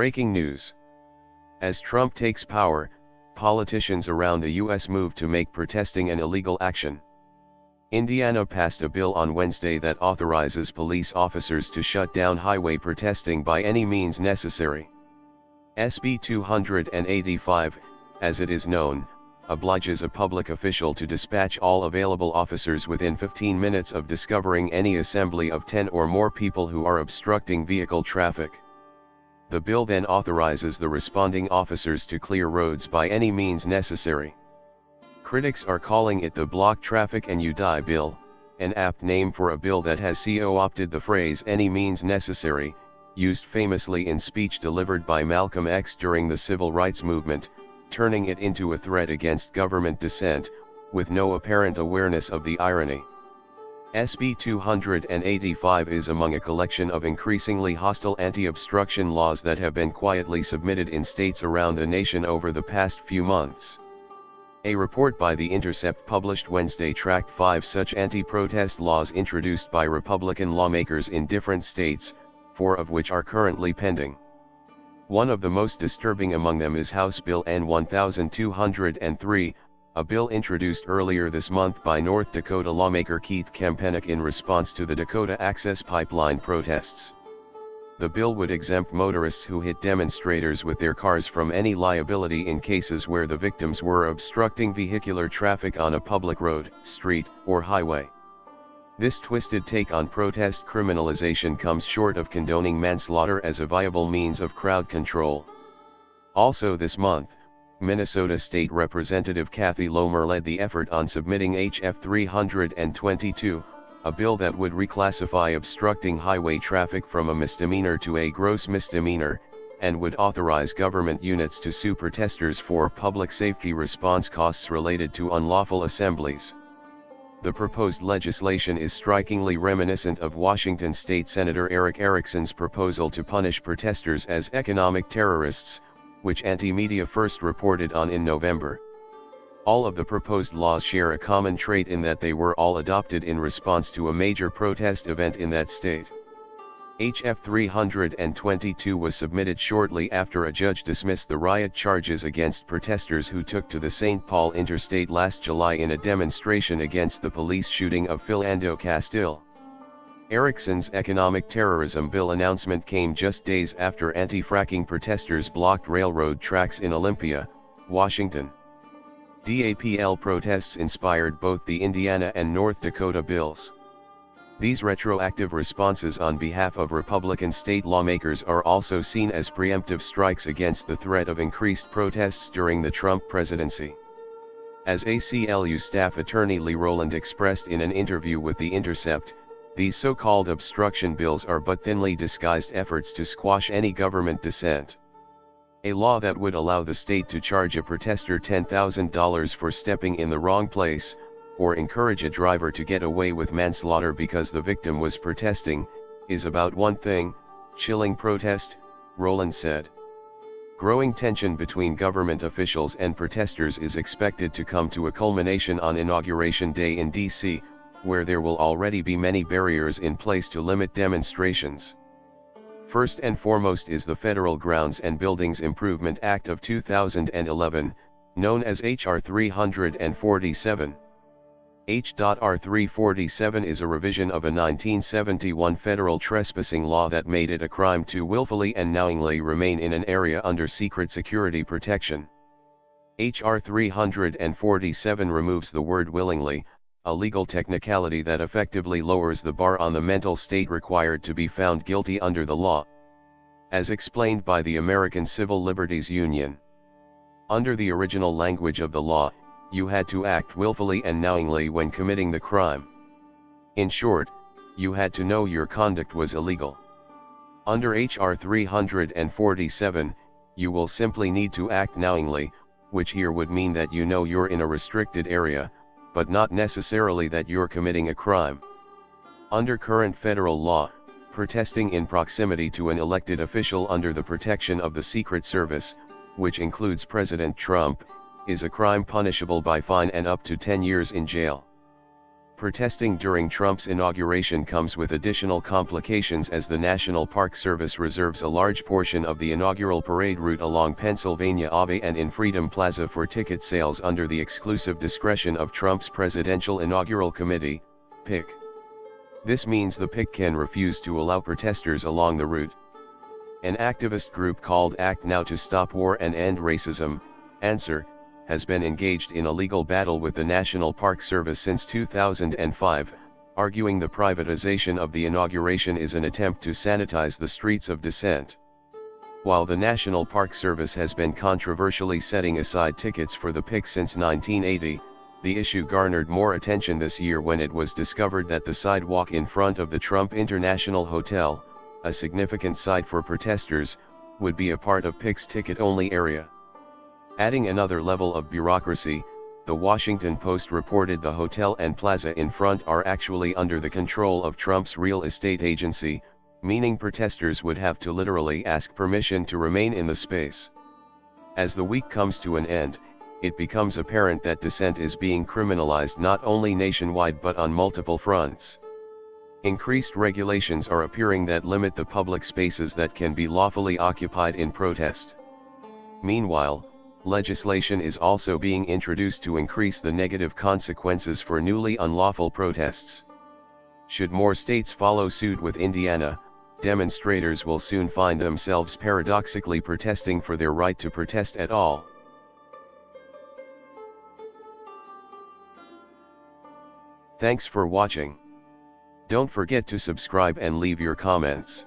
Breaking news. As Trump takes power, politicians around the U.S. move to make protesting an illegal action. Indiana passed a bill on Wednesday that authorizes police officers to shut down highway protesting by any means necessary. SB 285, as it is known, obliges a public official to dispatch all available officers within 15 minutes of discovering any assembly of 10 or more people who are obstructing vehicle traffic. The bill then authorizes the responding officers to clear roads by any means necessary. Critics are calling it the Block Traffic and You Die bill, an apt name for a bill that has co-opted the phrase any means necessary, used famously in speech delivered by Malcolm X during the civil rights movement, turning it into a threat against government dissent, with no apparent awareness of the irony. SB 285 is among a collection of increasingly hostile anti-obstruction laws that have been quietly submitted in states around the nation over the past few months. A report by The Intercept published Wednesday tracked 5 such anti-protest laws introduced by Republican lawmakers in different states, 4 of which are currently pending. One of the most disturbing among them is House Bill N-1203, a bill introduced earlier this month by North Dakota lawmaker Keith Kempenich in response to the Dakota Access Pipeline protests. The bill would exempt motorists who hit demonstrators with their cars from any liability in cases where the victims were obstructing vehicular traffic on a public road, street, or highway. This twisted take on protest criminalization comes short of condoning manslaughter as a viable means of crowd control. Also this month, Minnesota State Representative Kathy Lohmer led the effort on submitting H.F. 322, a bill that would reclassify obstructing highway traffic from a misdemeanor to a gross misdemeanor, and would authorize government units to sue protesters for public safety response costs related to unlawful assemblies. The proposed legislation is strikingly reminiscent of Washington State Senator Eric Erickson's proposal to punish protesters as economic terrorists, which Anti-Media first reported on in November. All of the proposed laws share a common trait in that they were all adopted in response to a major protest event in that state. H.F. 322 was submitted shortly after a judge dismissed the riot charges against protesters who took to the St. Paul Interstate last July in a demonstration against the police shooting of Philando Castile. Erickson's economic terrorism bill announcement came just days after anti-fracking protesters blocked railroad tracks in Olympia, Washington. DAPL protests inspired both the Indiana and North Dakota bills. These retroactive responses on behalf of Republican state lawmakers are also seen as preemptive strikes against the threat of increased protests during the Trump presidency. As ACLU staff attorney Lee Rowland expressed in an interview with The Intercept, these so-called obstruction bills are but thinly disguised efforts to squash any government dissent. A law that would allow the state to charge a protester $10,000 for stepping in the wrong place, or encourage a driver to get away with manslaughter because the victim was protesting, is about one thing: chilling protest, Rowland said. Growing tension between government officials and protesters is expected to come to a culmination on Inauguration Day in D.C., where there will already be many barriers in place to limit demonstrations. First and foremost is the Federal Grounds and Buildings Improvement Act of 2011, known as H.R. 347. H.R. 347 is a revision of a 1971 federal trespassing law that made it a crime to willfully and knowingly remain in an area under secret security protection. H.R. 347 removes the word willingly, a legal technicality that effectively lowers the bar on the mental state required to be found guilty under the law. As explained by the American Civil Liberties Union, under the original language of the law, you had to act willfully and knowingly when committing the crime. In short, you had to know your conduct was illegal. Under H.R. 347, you will simply need to act knowingly, which here would mean that you know you're in a restricted area, but not necessarily that you're committing a crime. Under current federal law, protesting in proximity to an elected official under the protection of the Secret Service, which includes President Trump, is a crime punishable by fine and up to 10 years in jail. Protesting during Trump's inauguration comes with additional complications as the National Park Service reserves a large portion of the inaugural parade route along Pennsylvania Ave and in Freedom Plaza for ticket sales under the exclusive discretion of Trump's Presidential Inaugural Committee, PIC. This means the PIC can refuse to allow protesters along the route. An activist group called Act Now to Stop War and End Racism, ANSWER, has been engaged in a legal battle with the National Park Service since 2005, arguing the privatization of the inauguration is an attempt to sanitize the streets of dissent. While the National Park Service has been controversially setting aside tickets for the PIC since 1980, the issue garnered more attention this year when it was discovered that the sidewalk in front of the Trump International Hotel, a significant site for protesters, would be a part of PIC's ticket-only area. Adding another level of bureaucracy, the Washington Post reported the hotel and plaza in front are actually under the control of Trump's real estate agency, meaning protesters would have to literally ask permission to remain in the space. As the week comes to an end, it becomes apparent that dissent is being criminalized not only nationwide but on multiple fronts. Increased regulations are appearing that limit the public spaces that can be lawfully occupied in protest. Meanwhile, legislation is also being introduced to increase the negative consequences for newly unlawful protests. Should more states follow suit with Indiana, demonstrators will soon find themselves paradoxically protesting for their right to protest at all. Thanks for watching. Don't forget to subscribe and leave your comments.